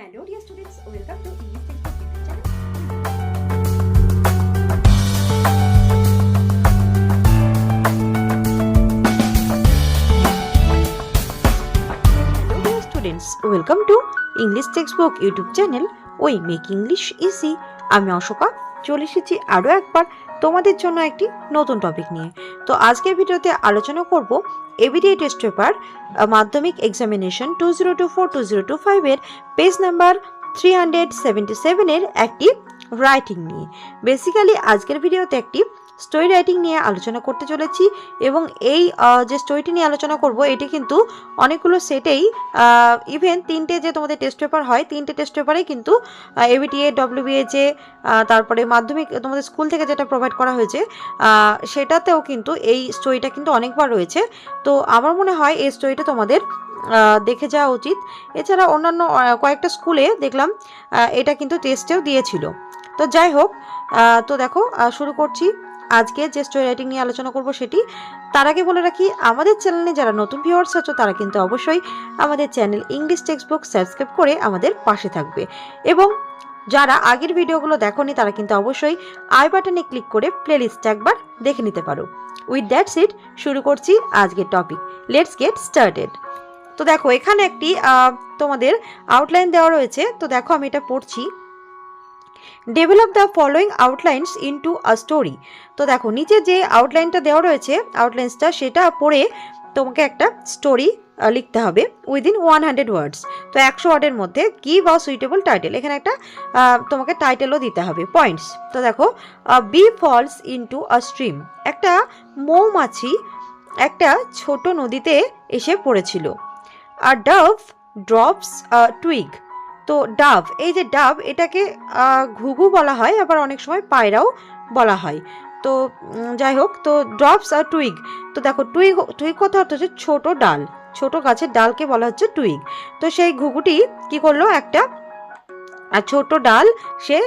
Hello dear students, welcome to English Textbook YouTube channel. Hello dear students, welcome to English Textbook YouTube channel. We make English easy. আমি অশোকা চলে এসেছি আরও একবার তোমাদের জন্য একটি নতুন টপিক নিয়ে। তো আজকের ভিডিওতে আলোচনা করব এবিডিএ টেস্ট পেপার মাধ্যমিক এক্সামিনেশন 2024-2025 এর পেজ নাম্বার 377 এর একটি রাইটিং নিয়ে। বেসিক্যালি আজকের ভিডিওতে একটি স্টোরি রাইটিং নিয়ে আলোচনা করতে চলেছি এবং এই যে স্টোরিটি নিয়ে আলোচনা করব এটি কিন্তু অনেকগুলো সেটেই ইভেন তিনটে যে তোমাদের টেস্ট পেপার হয় তিনটে টেস্ট পেপারেই কিন্তু এবিটিএ ডব্লিউবিএ যে তারপরে মাধ্যমিক তোমাদের স্কুল থেকে যেটা প্রোভাইড করা হয়েছে সেটাতেও কিন্তু এই স্টোরিটা কিন্তু অনেকবার রয়েছে। তো আমার মনে হয় এই স্টোরিটা তোমাদের দেখে যাওয়া উচিত। এছাড়া অন্যান্য কয়েকটা স্কুলে দেখলাম এটা কিন্তু টেস্টেও দিয়েছিল। তো যাই হোক, তো দেখো শুরু করছি। আজকে যে স্টোরি রাইটিং নিয়ে আলোচনা করব সেটি তার আগে বলে রাখি, আমাদের চ্যানেলে যারা নতুন ভিউয়ার্স আছো তারা কিন্তু অবশ্যই আমাদের channel English text book subscribe করে আমাদের পাশে থাকবে এবং যারা আগের ভিডিওগুলো দেখোনি তারা কিন্তু অবশ্যই আই বাটনে ক্লিক করে প্লেলিস্টটা একবার দেখে নিতে পারো। উইথ দ্যাট সিট শুরু করছি আজকের টপিক। Let's get started. তো দেখো এখানে একটি তোমাদের আউটলাইন দেওয়া রয়েছে। তো দেখো আমি এটা পড়ছি। Develop the following outlines into a story. তো দেখো নিচে যে আউটলাইনটা দেওয়া রয়েছে আউটলাইন্সটা সেটা পড়ে তোমাকে একটা স্টোরি লিখতে হবে উইদিন 100 ওয়ার্ডস। তো 100 ওয়ার্ডের মধ্যে গিভ আ সুইটেবল টাইটেল। এখানে একটা তোমাকে টাইটেলও দিতে হবে। পয়েন্টস তো দেখো, bee falls into a stream. একটা মৌমাছি একটা ছোট নদীতে এসে পড়েছিল। আর ডাভ ড্রপস টুইগ। তো ডাভ, এই যে ডাভ এটাকে ঘুঘু বলা হয়, আবার অনেক সময় পায়রাও বলা হয়। তো যাই হোক, তো ড্রপস আর টুইগ। তো দেখো টুইগ টুইগ কথা অর্থ হচ্ছে ছোট ডাল, ছোট গাছের ডালকে বলা হচ্ছে টুইগ। তো সেই ঘুঘুটি কি করলো, একটা ছোট ডাল সে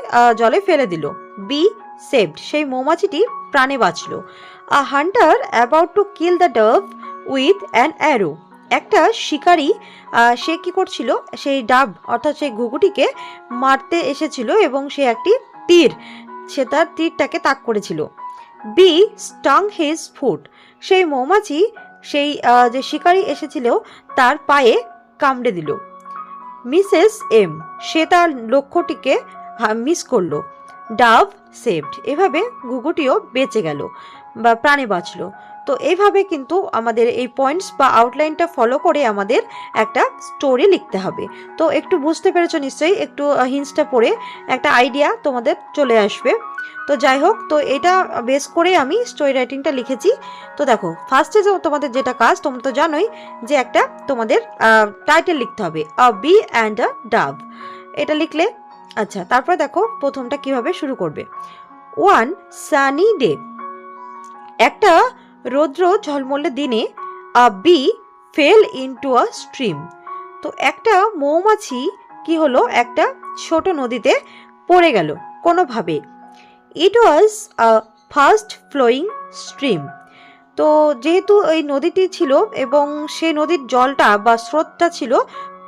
জলে ফেলে দিল। বি সেভড, সেই মৌমাছিটি প্রাণে বাঁচলো। A hunter about to kill the dove with an arrow. একটা শিকারী সে কি করছিল, সেই ডাব অর্থাৎ সেই ঘুঘুটিকে মারতে এসেছিল এবং সে একটি তীর, সে তার তীরটাকে তাক করেছিল। Bee stung his foot. সেই মৌমাছি সেই যে শিকারী এসেছিল তার পায়ে কামড়ে দিল। মিসেস এম, সে তার লক্ষ্যটিকে মিস করলো। ডাভ সেভড, এভাবে ঘুঘুটিও বেঁচে গেল বা প্রাণে বাঁচলো। তো এইভাবে কিন্তু আমাদের এই পয়েন্টস বা আউটলাইনটা ফলো করে আমাদের একটা স্টোরি লিখতে হবে। তো একটু বুঝতে পেরেছো নিশ্চয়ই, একটু হিন্টসটা পড়ে একটা আইডিয়া তোমাদের চলে আসবে। তো যাই হোক, তো এটা বেস করে আমি স্টোরি রাইটিংটা লিখেছি। তো দেখো ফার্স্টে তোমাদের যেটা কাজ, তোমরা তো জানোই যে একটা তোমাদের টাইটেল লিখতে হবে, আ বি অ্যান্ড আ ডাভ। এটা লিখলে আচ্ছা, তারপরে দেখো প্রথমটা কিভাবে শুরু করবে। ওয়ান সানি ডে, একটা রৌদ্র ঝলমলে দিনে a bee fell into a stream. তো একটা মৌমাছি কি হলো, একটা ছোট নদীতে পড়ে গেল কোনোভাবে। ইট ওয়াজ আ ফাস্ট ফ্লোয়িং স্ট্রিম। তো যেহেতু এই নদীটি ছিল এবং সে নদীর জলটা বা স্রোতটা ছিল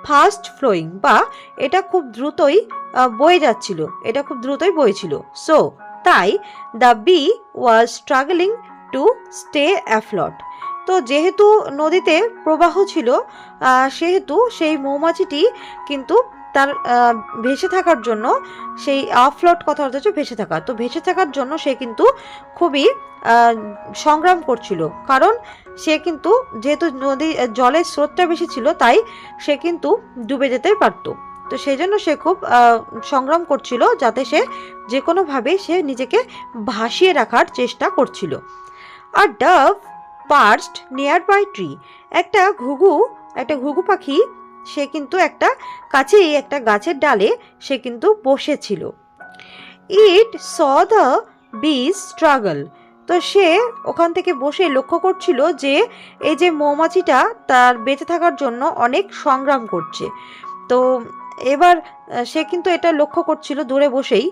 ফাস্ট ফ্লোয়িং, বা এটা খুব দ্রুতই বয়ে যাচ্ছিল, এটা খুব দ্রুতই বইছিল। সো তাই the bee was struggling to stay afloat. তো যেহেতু নদীতে প্রবাহ ছিল সেহেতু সেই মৌমাছিটি কিন্তু তার ভেসে থাকার জন্য, সেই আফ্লট কথা অর্থ হচ্ছে ভেসে থাকা, তো ভেসে থাকার জন্য সে কিন্তু খুবই সংগ্রাম করছিল, কারণ সে কিন্তু যেহেতু নদী জলের স্রোতটা বেশি ছিল তাই সে কিন্তু ডুবে যেতে পারতো। তো সেই জন্য সে খুব সংগ্রাম করছিল যাতে সে যে কোনোভাবে সে নিজেকে ভাসিয়ে রাখার চেষ্টা করছিল। আর ডাভ পার্সড নিয়ার বাই ট্রি, একটা ঘুঘু পাখি সে কিন্তু একটা কাছেই একটা গাছের ডালে সে কিন্তু বসেছিল। ইট স দ্য বিজ স্ট্রাগল, তো সে ওখান থেকে বসে লক্ষ্য করছিল যে এই যে মৌমাছিটা তার বেঁচে থাকার জন্য অনেক সংগ্রাম করছে। তো এবার সে কিন্তু এটা লক্ষ্য করছিল দূরে বসেই,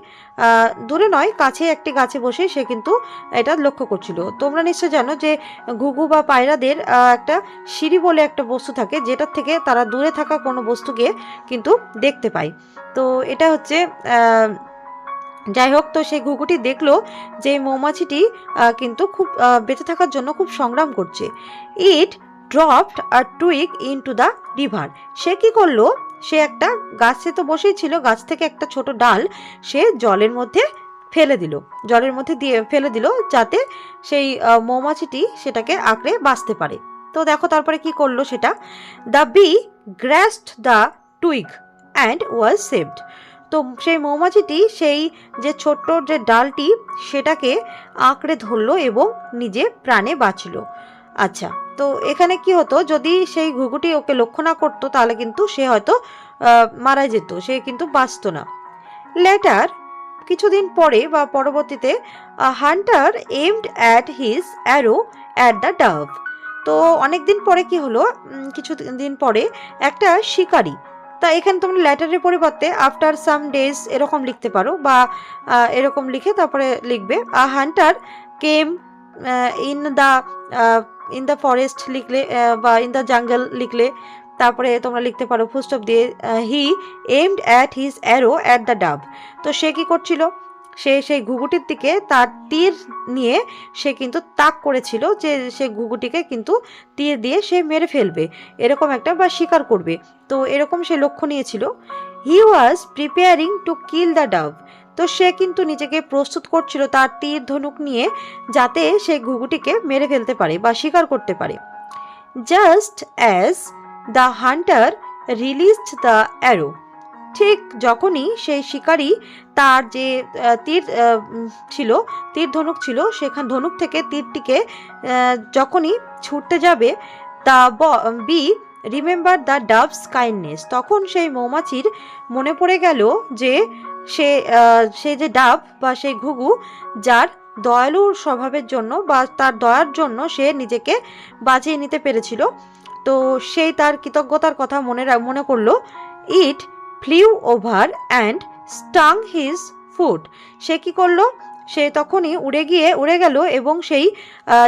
দূরে নয় কাছে একটি গাছে বসে সে কিন্তু এটা লক্ষ্য করছিল। তোমরা নিশ্চয় জানো যে ঘুঘু বা পায়রাদের একটা সিঁড়ি বলে একটা বস্তু থাকে, যেটার থেকে তারা দূরে থাকা কোনো বস্তুকে কিন্তু দেখতে পায়। তো এটা হচ্ছে যাই হোক, তো সেই ঘুঘুটি দেখলো যে মৌমাছিটি কিন্তু খুব বেঁচে থাকার জন্য খুব সংগ্রাম করছে। It dropped a twig into the river. সে কি করলো, সে একটা গাছে তো বসেই ছিল, গাছ থেকে একটা ছোট ডাল সে জলের মধ্যে ফেলে দিল, জলের মধ্যে দিয়ে ফেলে দিল যাতে সেই মৌমাছিটি সেটাকে আঁকড়ে বাঁচতে পারে। তো দেখো তারপরে কি করলো সেটা, the bee grasped the twig and was saved. তো সেই মৌমাছিটি সেই যে ছোট্ট যে ডালটি সেটাকে আঁকড়ে ধরলো এবং নিজে প্রাণে বাঁচল। আচ্ছা, তো এখানে কি হতো, যদি সেই ঘুঘুটি ওকে লক্ষ্য না করতো তাহলে কিন্তু সে হয়তো মারা যেত, সে কিন্তু বাঁচত না। লেটার, কিছুদিন পরে বা পরবর্তীতে, Hunter aimed at his arrow at the dove. তো অনেকদিন পরে কি হলো, কিছু দিন পরে একটা শিকারী, তা এখানে তোমরা লেটারের পরিবর্তে আফটার সাম ডেজ এরকম লিখতে পারো, বা এরকম লিখে তারপরে লিখবে Hunter came in the forest লিখলে, বা ইন দ্য জাঙ্গল লিখলে তারপরে তোমরা লিখতে পারো ফুলস্টপ দিয়ে he aimed at his arrow at the dove. তো সে কি করছিল, সে সেই ঘুঘুটির দিকে তার তীর নিয়ে সে কিন্তু তাক করেছিল যে সে ঘুঘুটিকে কিন্তু তীর দিয়ে সে মেরে ফেলবে, এরকম একটা বা শিকার করবে। তো এরকম সে লক্ষ্য নিয়েছিল। He was preparing to kill the dove. তো সে কিন্তু নিজেকে প্রস্তুত করছিল তার তীর ধনুক নিয়ে, যাতে সে ঘুঘুটিকে মেরে ফেলতে পারে বা শিকার করতে পারে। Just as the Hunter released the arrow. ঠিক যখনই সেই শিকারী তার যে তীর ছিল, তীর ধনুক ছিল, সেখান ধনুক থেকে তীরটিকে যখনই ছুটতে যাবে, the bee remember the dove's kindness. তখন সেই মৌমাছির মনে পড়ে গেল যে সে যে ডাব বা সেই ঘুঘু, যার দয়ালু স্বভাবের জন্য বা তার দয়ার জন্য সে নিজেকে বাঁচিয়ে নিতে পেরেছিল। তো সেই তার কৃতজ্ঞতার কথা মনে করলো। It flew over and stung his foot. সে কি করলো, সে তখনই উড়ে গেল এবং সেই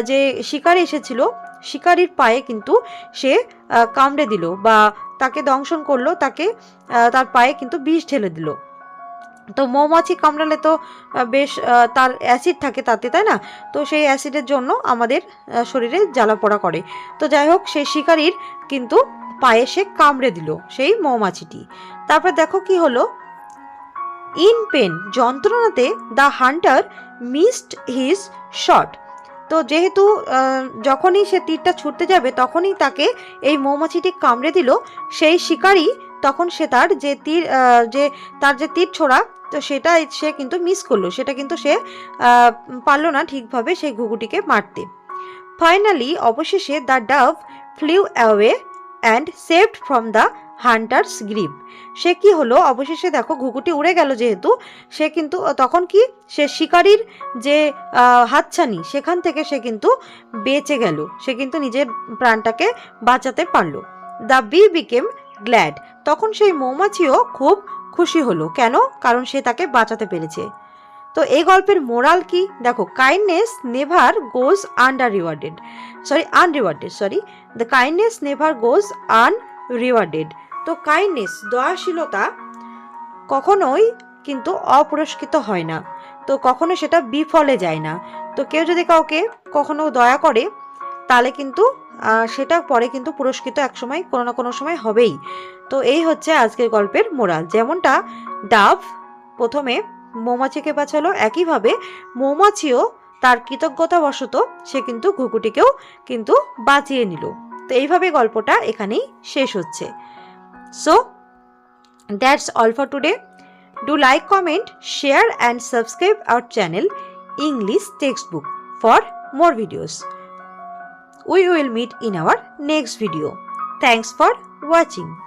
যে শিকারি এসেছিল শিকারির পায়ে কিন্তু সে কামড়ে দিল বা তাকে দংশন করলো, তাকে তার পায়ে কিন্তু বিষ ঢেলে দিল। তো মৌমাছি কামড়ালে তো বেশ তার অ্যাসিড থাকে তাতে, তাই না? তো সেই অ্যাসিডের জন্য আমাদের শরীরে জ্বালাপোড়া করে। তো যাই হোক, সেই শিকারীর কিন্তু পায়ে সে কামড়ে দিল সেই মৌমাছিটি। তারপর দেখো কি হলো, ইন পেন, যন্ত্রণাতে the hunter missed his shot. তো যেহেতু যখনই সে তীরটা ছুটতে যাবে তখনই তাকে এই মৌমাছিটি কামড়ে দিল, সেই শিকারী তখন সে তার যে তীর ছোড়া, তো সেটা সে কিন্তু মিস করলো, সেটা কিন্তু সে পারলো না ঠিকভাবে সেই ঘুঘুটিকে মারতে। ফাইনালি, অবশেষে the dove flew away and saved from the hunter's grip. সে কি হলো, অবশেষে দেখো ঘুঘুটি উড়ে গেল যেহেতু, সে কিন্তু তখন কি সে শিকারীর যে হাতছানি সেখান থেকে সে কিন্তু বেঁচে গেল, সে কিন্তু নিজের প্রাণটাকে বাঁচাতে পারলো। The bee became glad. তখন সেই মৌমাছিও খুব খুশি হলো। কেন? কারণ সে তাকে বাঁচাতে পেরেছে। তো এই গল্পের মোরাল কি দেখো, kindness never goes unrewarded, the kindness never goes unrewarded. তো কাইন্ডনেস, দয়াশীলতা কখনোই কিন্তু অপুরস্কৃত হয় না, তো কখনো সেটা বিফলে যায় না। তো কেউ যদি কাউকে কখনো দয়া করে তাহলে কিন্তু সেটা পরে কিন্তু পুরস্কৃত একসময় কোনো না কোনো সময় হবেই। তো এই হচ্ছে আজকের গল্পের মোরাল। যেমনটা ডাভ প্রথমে মৌমাছিকে বাঁচালো, একইভাবে মৌমাছিও তার কৃতজ্ঞতাবশত সে কিন্তু ঘুঘুটিকেও কিন্তু বাঁচিয়ে নিল। তো এইভাবে গল্পটা এখানেই শেষ হচ্ছে। So that's all for today. Do like, comment, share and subscribe our channel English Textbook for more videos. We will meet in our next video. Thanks for watching.